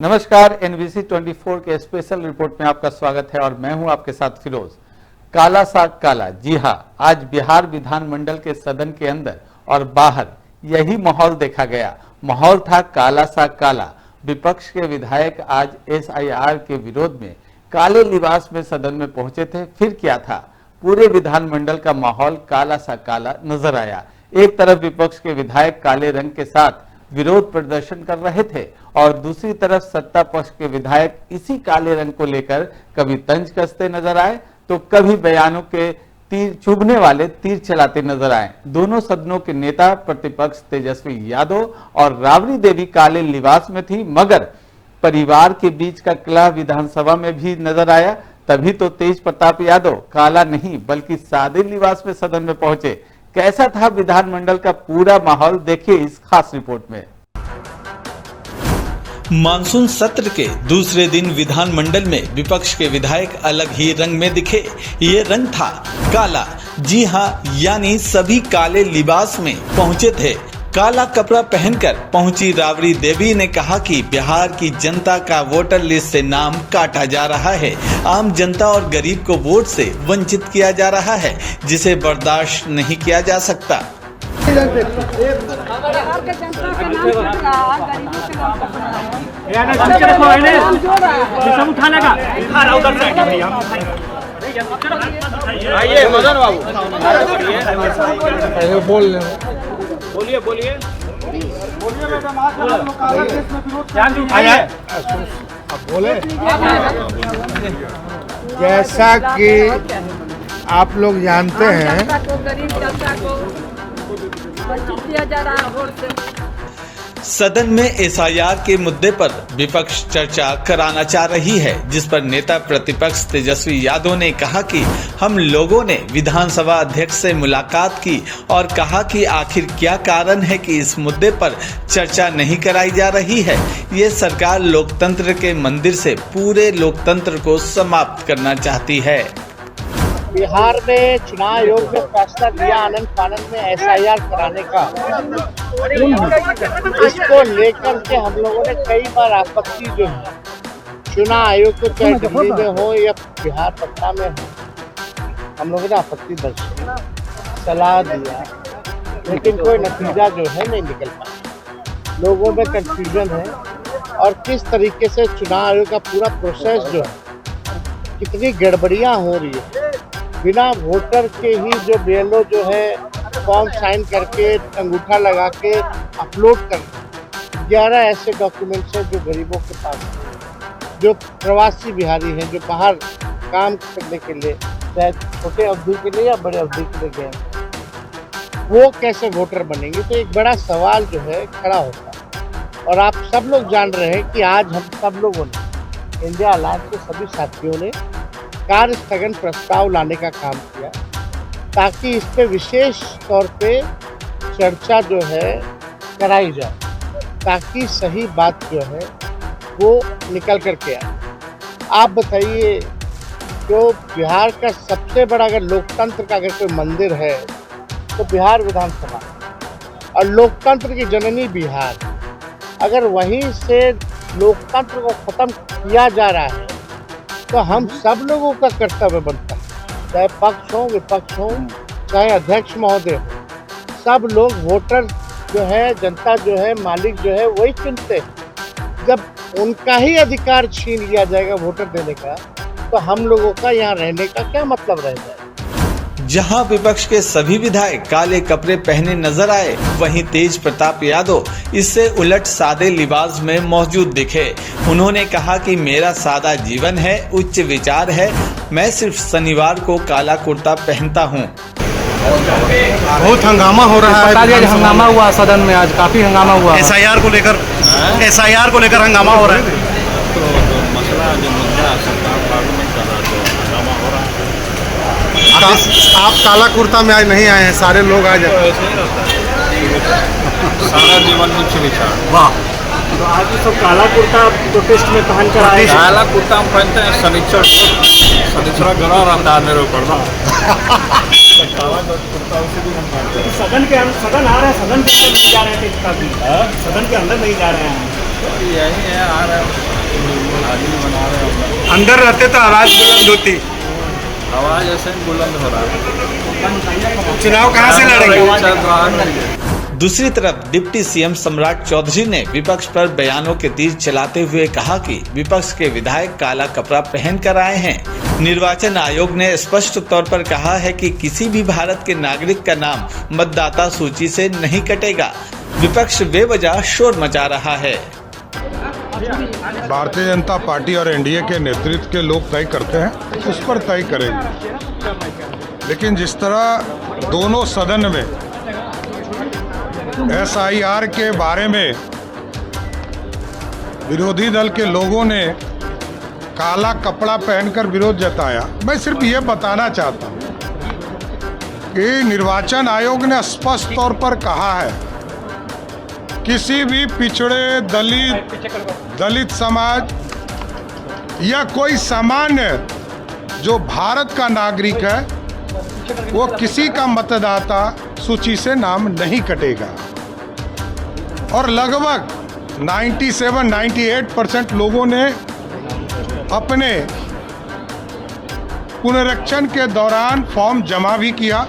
नमस्कार, NBC 24 के special report में आपका स्वागत है और मैं हूं आपके साथ फिरोज। काला साग काला, जी हां, आज बिहार विधानमंडल के सदन के अंदर और बाहर यही माहौल देखा गया। माहौल था काला साग काला। विपक्ष के विधायक आज SIR के विरोध में काले लिबास में सदन में पहुंचे थे। फिर क्या था, पूरे विधानमंडल का माहौल काला साग काला नजर आया। एक तरफ विपक्ष के विधायक काले रंग के साथ विरोध प्रदर्शन कर रहे थे और दूसरी तरफ सत्ता पक्ष के विधायक इसी काले रंग को लेकर कभी तंज कसते नजर आए तो कभी बयानों के तीर चुभने वाले तीर चलाते नजर आए। दोनों सदनों के नेता प्रतिपक्ष तेजस्वी यादव और राबड़ी देवी काले लिबास में थी, मगर परिवार के बीच का कलह विधानसभा में भी नजर आया। तभी तो तेज प्रताप यादव काला नहीं बल्कि सादे लिबास में सदन में पहुंचे। कैसा था विधानमंडल का पूरा माहौल, देखिए इस खास रिपोर्ट में। मानसून सत्र के दूसरे दिन विधानमंडल में विपक्ष के विधायक अलग ही रंग में दिखे। ये रंग था काला। जी हां, यानी सभी काले लिबास में पहुंचे थे। काला कपड़ा पहनकर पहुंची राबड़ी देवी ने कहा कि बिहार की जनता का वोटर लिस्ट से नाम काटा जा रहा है। आम जनता और गरीब को वोट से वंचित किया जा रहा है, जिसे बर्दाश्त नहीं किया जा सकता। बोलिए बोलिए बोले। जैसा कि आप लोग जानते हैं, गरीब जनता को वंचित किया जा रहा है वोट से। सदन में SIR के मुद्दे पर विपक्ष चर्चा कराना चाह रही है, जिस पर नेता प्रतिपक्ष तेजस्वी यादव ने कहा कि हम लोगों ने विधानसभा अध्यक्ष से मुलाकात की और कहा कि आखिर क्या कारण है कि इस मुद्दे पर चर्चा नहीं कराई जा रही है। ये सरकार लोकतंत्र के मंदिर से पूरे लोकतंत्र को समाप्त करना चाहती है। बिहार में चुनाव आयोग ने फैसला लिया आनंद फानन में SIR कराने का। इसको लेकर के हम लोगों ने कई बार आपत्ति जो है चुनाव आयोग को, चाहे दिल्ली में हो या बिहार पटना में हो, हम लोगों ने आपत्ति दर्ज की, सलाह दिया, लेकिन कोई नतीजा जो है नहीं निकल पाया। लोगों में कंफ्यूजन है और किस तरीके से चुनाव आयोग का पूरा प्रोसेस जो है कितनी गड़बड़ियाँ हो रही है। बिना वोटर के ही जो BLO जो है फॉर्म साइन करके अंगूठा लगा के अपलोड कर 11 ऐसे डॉक्यूमेंट्स हैं जो गरीबों के पास हैं, जो प्रवासी बिहारी हैं, जो बाहर काम करने के लिए चाहे छोटे अवधि के लिए या बड़े अवधि के लिए गए, वो कैसे वोटर बनेंगे। तो एक बड़ा सवाल जो है खड़ा होता है। और आप सब लोग जान रहे हैं कि आज हम सब लोगों ने, इंडिया अलायंस के सभी साथियों ने कार्य स्थगन प्रस्ताव लाने का काम किया ताकि इस पे विशेष तौर पे चर्चा जो है कराई जाए, ताकि सही बात जो है वो निकल कर के आए। आप बताइए, जो बिहार का सबसे बड़ा अगर लोकतंत्र का अगर कोई मंदिर है तो बिहार विधानसभा, और लोकतंत्र की जननी बिहार, अगर वहीं से लोकतंत्र को खत्म किया जा रहा है तो हम सब लोगों का कर्तव्य बनता है, चाहे पक्ष हो विपक्ष हो, चाहे अध्यक्ष महोदय हो, सब लोग वोटर जो है, जनता जो है, मालिक जो है वही चुनते हैं। जब उनका ही अधिकार छीन लिया जाएगा वोटर देने का, तो हम लोगों का यहाँ रहने का क्या मतलब रह जाएगा। जहां विपक्ष के सभी विधायक काले कपड़े पहने नजर आए, वहीं तेज प्रताप यादव इससे उलट सादे लिबास में मौजूद दिखे। उन्होंने कहा कि मेरा सादा जीवन है, उच्च विचार है, मैं सिर्फ शनिवार को काला कुर्ता पहनता हूं। बहुत हंगामा हो रहा है। हंगामा हुआ सदन में, आज काफी हंगामा हुआ। SIR को लेकर हंगामा हो रहा है। तो मसला जो मुद्दा सरकार पार्लियामेंट कर रहा है, तो हंगामा हो रहा है। आप काला कुर्ता में आज नहीं आए हैं, सारे लोग आज तो ऐसे ही रहता है, सारा जीवन उच्च विचार। वाह। तो आज सब काला कुर्ता प्रोटेस्ट में पहन कर आए। काला कुर्ता हम पहनते हैं शनिचर गड़ा रहता है मेरे ऊपर ना। काला कुर्ता उसी दिन हम सदन आ रहे हैं, सदन के अंदर नहीं जा रहे थे, सदन के अंदर नहीं जा रहे हैं। यही है, आ रहे हैं, आदमी बना रहे हैं अपना। अंदर रहते तो आवाज बुलंद होती। आवाज ऐसे ही बुलंद हो रहा है। चुनाव कहाँ से लड़ेंगे? चल रहा है। दूसरी तरफ डिप्टी सीएम सम्राट चौधरी ने विपक्ष पर बयानों के तीर चलाते हुए कहा कि विपक्ष के विधायक काला कपड़ा पहन कर आए हैं। निर्वाचन आयोग ने स्पष्ट तौर पर कहा है कि किसी भी भारत के नागरिक का नाम मतदाता सूची से नहीं कटेगा। विपक्ष बेवजह शोर मचा रहा है। भारतीय जनता पार्टी और एनडीए के नेतृत्व के लोग तय करते हैं, उस पर तय करेंगे। लेकिन जिस तरह दोनों सदन में एसआईआर के बारे में विरोधी दल के लोगों ने काला कपड़ा पहनकर विरोध जताया, मैं सिर्फ ये बताना चाहता हूँ कि निर्वाचन आयोग ने स्पष्ट तौर पर कहा है किसी भी पिछड़े दलित समाज या कोई सामान्य जो भारत का नागरिक है वो किसी का मतदाता सूची से नाम नहीं कटेगा। और लगभग 97-98% लोगों ने अपने पुनरीक्षण के दौरान फॉर्म जमा भी किया।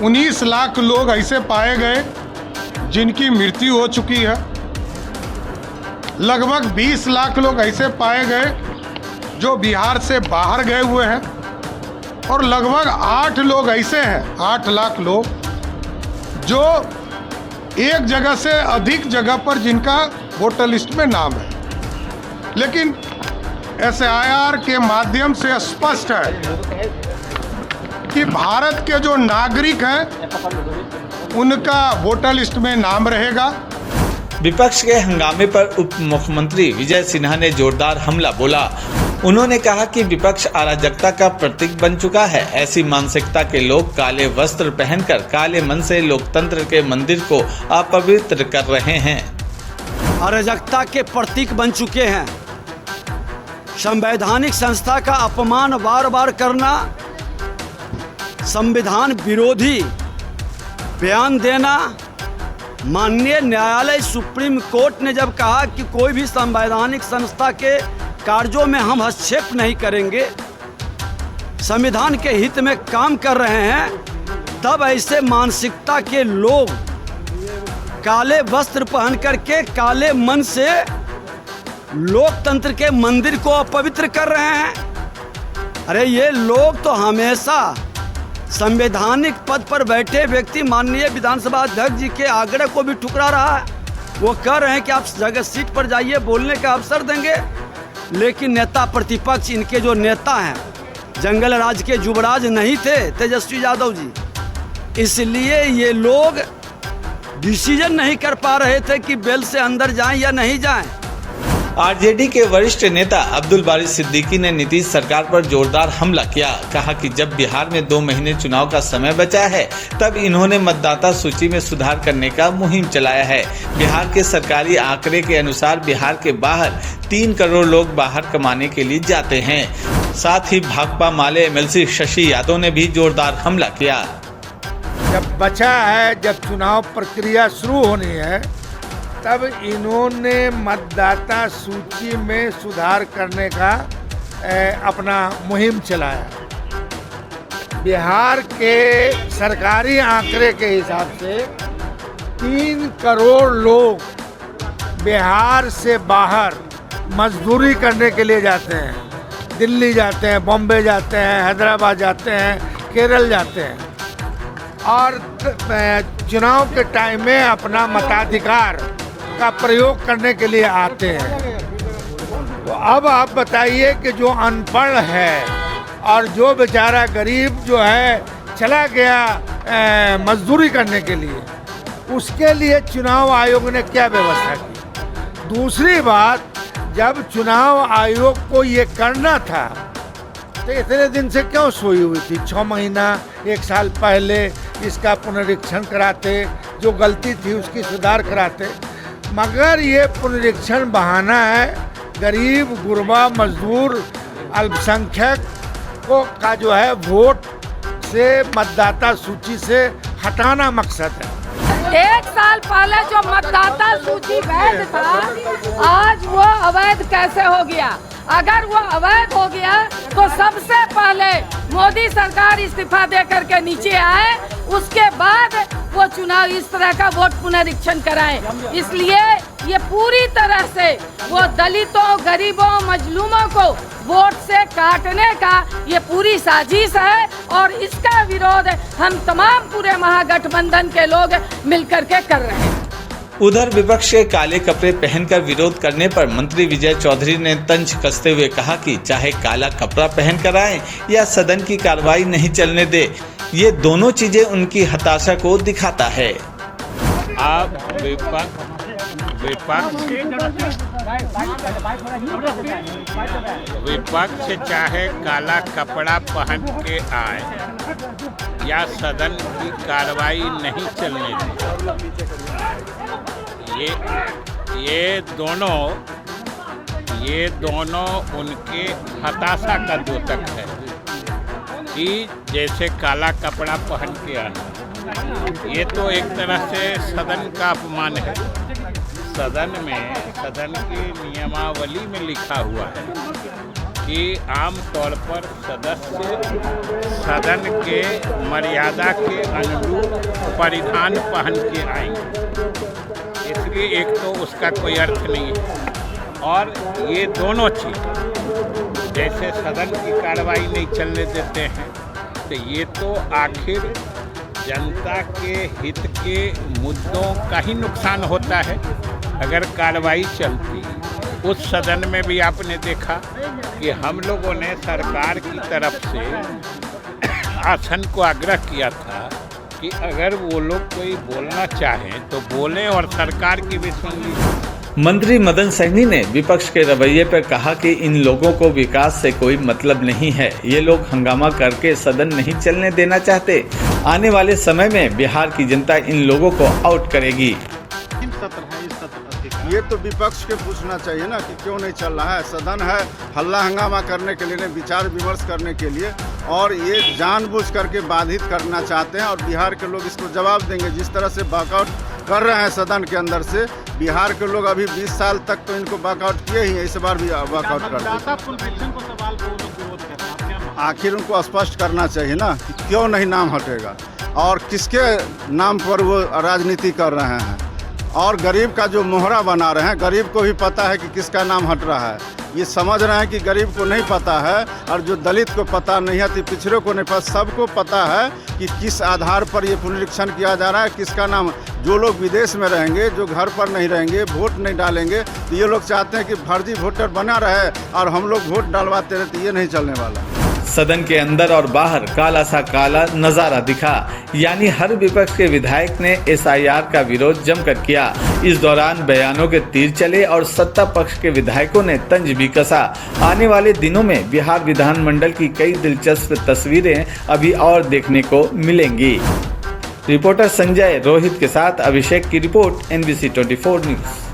19 लाख लोग ऐसे पाए गए जिनकी मृत्यु हो चुकी है। लगभग 20 लाख लोग ऐसे पाए गए जो बिहार से बाहर गए हुए हैं। और लगभग 8 लोग ऐसे हैं, 8 लाख लोग जो एक जगह से अधिक जगह पर जिनका वोटर लिस्ट में नाम है। लेकिन एसआईआर के माध्यम से स्पष्ट है कि भारत के जो नागरिक हैं उनका वोटर लिस्ट में नाम रहेगा। विपक्ष के हंगामे पर उप मुख्यमंत्री विजय सिन्हा ने जोरदार हमला बोला। उन्होंने कहा कि विपक्ष अराजकता का प्रतीक बन चुका है। ऐसी मानसिकता के लोग काले वस्त्र पहनकर काले मन से लोकतंत्र के मंदिर को अपवित्र कर रहे हैं। अराजकता के प्रतीक बन चुके हैं। संवैधानिक संस्था का अपमान बार बार करना, संविधान विरोधी बयान देना। माननीय न्यायालय सुप्रीम कोर्ट ने जब कहा कि कोई भी संवैधानिक संस्था के कार्यों में हम हस्तक्षेप नहीं करेंगे, संविधान के हित में काम कर रहे हैं, तब ऐसे मानसिकता के लोग काले वस्त्र पहन करके काले मन से लोकतंत्र के मंदिर को अपवित्र कर रहे हैं। अरे ये लोग तो हमेशा संवैधानिक पद पर बैठे व्यक्ति माननीय विधानसभा अध्यक्ष जी के आग्रह को भी ठुकरा रहा है। वो कह रहे हैं कि आप जगह सीट पर जाइए, बोलने का अवसर देंगे। लेकिन नेता प्रतिपक्ष, इनके जो नेता हैं, जंगल राज के युवराज नहीं थे तेजस्वी यादव जी, इसलिए ये लोग डिसीजन नहीं कर पा रहे थे कि बेल से अंदर जाएं या नहीं जाएं। आरजेडी के वरिष्ठ नेता अब्दुल बारी सिद्दीकी ने नीतीश सरकार पर जोरदार हमला किया। कहा कि जब बिहार में 2 महीने चुनाव का समय बचा है तब इन्होंने मतदाता सूची में सुधार करने का मुहिम चलाया है। बिहार के सरकारी आंकड़े के अनुसार बिहार के बाहर 3 करोड़ लोग बाहर कमाने के लिए जाते हैं। साथ ही भाकपा माले एमएलसी शशि यादव ने भी जोरदार हमला किया। जब बचा है, जब चुनाव प्रक्रिया शुरू होनी है, तब इन्होंने मतदाता सूची में सुधार करने का अपना मुहिम चलाया। बिहार के सरकारी आंकड़े के हिसाब से 3 करोड़ लोग बिहार से बाहर मजदूरी करने के लिए जाते हैं। दिल्ली जाते हैं, बॉम्बे जाते हैं, हैदराबाद जाते हैं, केरल जाते हैं और चुनाव के टाइम में अपना मताधिकार का प्रयोग करने के लिए आते हैं। तो अब आप बताइए कि जो अनपढ़ है और जो बेचारा गरीब जो है चला गया मजदूरी करने के लिए, उसके लिए चुनाव आयोग ने क्या व्यवस्था की। दूसरी बात, जब चुनाव आयोग को ये करना था तो इतने दिन से क्यों सोई हुई थी? 6 महीना 1 साल पहले इसका पुनरीक्षण कराते, जो गलती थी उसकी सुधार कराते। मगर ये पुनरीक्षण बहाना है। गरीब, गुरबा, मजदूर, अल्पसंख्यक को का जो है वोट से मतदाता सूची से हटाना मकसद है। 1 साल पहले जो मतदाता सूची वैध था, आज वो अवैध कैसे हो गया? अगर वो अवैध हो गया तो सबसे पहले मोदी सरकार इस्तीफा दे करके नीचे आए, उसके बाद वो चुनाव इस तरह का वोट पुनरीक्षण कराएं। इसलिए ये पूरी तरह से वो दलितों, गरीबों, मजलूमों को वोट से काटने का ये पूरी साजिश है और इसका विरोध हम तमाम पूरे महागठबंधन के लोग मिलकर के कर रहे हैं। उधर विपक्ष के काले कपड़े पहनकर विरोध करने पर मंत्री विजय चौधरी ने तंज कसते हुए कहा कि चाहे काला कपड़ा पहनकर आए या सदन की कार्रवाई नहीं चलने दे, ये दोनों चीजें उनकी हताशा को दिखाता है। आप विपक्ष चाहे काला कपड़ा पहन के आए या सदन की कार्रवाई नहीं चलने दे, ये दोनों उनके हताशा का द्योतक है कि जैसे काला कपड़ा पहन के आना, ये तो एक तरह से सदन का अपमान है। सदन की नियमावली में लिखा हुआ है कि आम तौर पर सदस्य सदन के मर्यादा के अनुरूप परिधान पहन के आएंगे, इसलिए एक तो उसका कोई अर्थ नहीं है। और ये दोनों चीज़ जैसे सदन की कार्रवाई नहीं चलने देते हैं, तो ये तो आखिर जनता के हित के मुद्दों का ही नुकसान होता है। अगर कार्रवाई चलती, उस सदन में भी आपने देखा कि हम लोगों ने सरकार की तरफ से आसन को आग्रह किया था कि अगर वो लोग कोई बोलना चाहें तो बोलें और सरकार की भी सुन लीजिए। मंत्री मदन सहनी ने विपक्ष के रवैये पर कहा कि इन लोगों को विकास से कोई मतलब नहीं है, ये लोग हंगामा करके सदन नहीं चलने देना चाहते। आने वाले समय में बिहार की जनता इन लोगों को आउट करेगी। ये तो विपक्ष के पूछना चाहिए ना कि क्यों नहीं चल रहा है। सदन है हल्ला हंगामा करने के लिए, विचार विमर्श करने के लिए, और ये जानबूझ करके बाधित करना चाहते हैं और बिहार के लोग इसको जवाब देंगे। जिस तरह से वॉकआउट कर रहे हैं सदन के अंदर से, बिहार के लोग अभी 20 साल तक तो इनको वॉकआउट किए ही हैं, इस बार भी वॉकआउट कर दें। आखिर उनको स्पष्ट करना चाहिए ना कि क्यों नहीं नाम हटेगा और किसके नाम पर वो राजनीति कर रहे हैं, और गरीब का जो मोहरा बना रहे हैं। गरीब को भी पता है कि किसका नाम हट रहा है, ये समझ रहे हैं कि गरीब को नहीं पता है, और जो दलित को पता नहीं है, तो पिछड़े को नहीं पता, सबको पता है कि किस आधार पर ये पुनरीक्षण किया जा रहा है, किसका नाम। जो लोग विदेश में रहेंगे, जो घर पर नहीं रहेंगे, वोट नहीं डालेंगे, तो ये लोग चाहते हैं कि फर्जी वोटर बना रहे और हम लोग वोट डालवाते रहे, तो ये नहीं चलने वाला। सदन के अंदर और बाहर काला सा काला नजारा दिखा, यानी हर विपक्ष के विधायक ने SIR का विरोध जमकर किया। इस दौरान बयानों के तीर चले और सत्ता पक्ष के विधायकों ने तंज भी कसा। आने वाले दिनों में बिहार विधानमंडल की कई दिलचस्प तस्वीरें अभी और देखने को मिलेंगी। रिपोर्टर संजय रोहित के साथ अभिषेक की रिपोर्ट, NBC 24 न्यूज।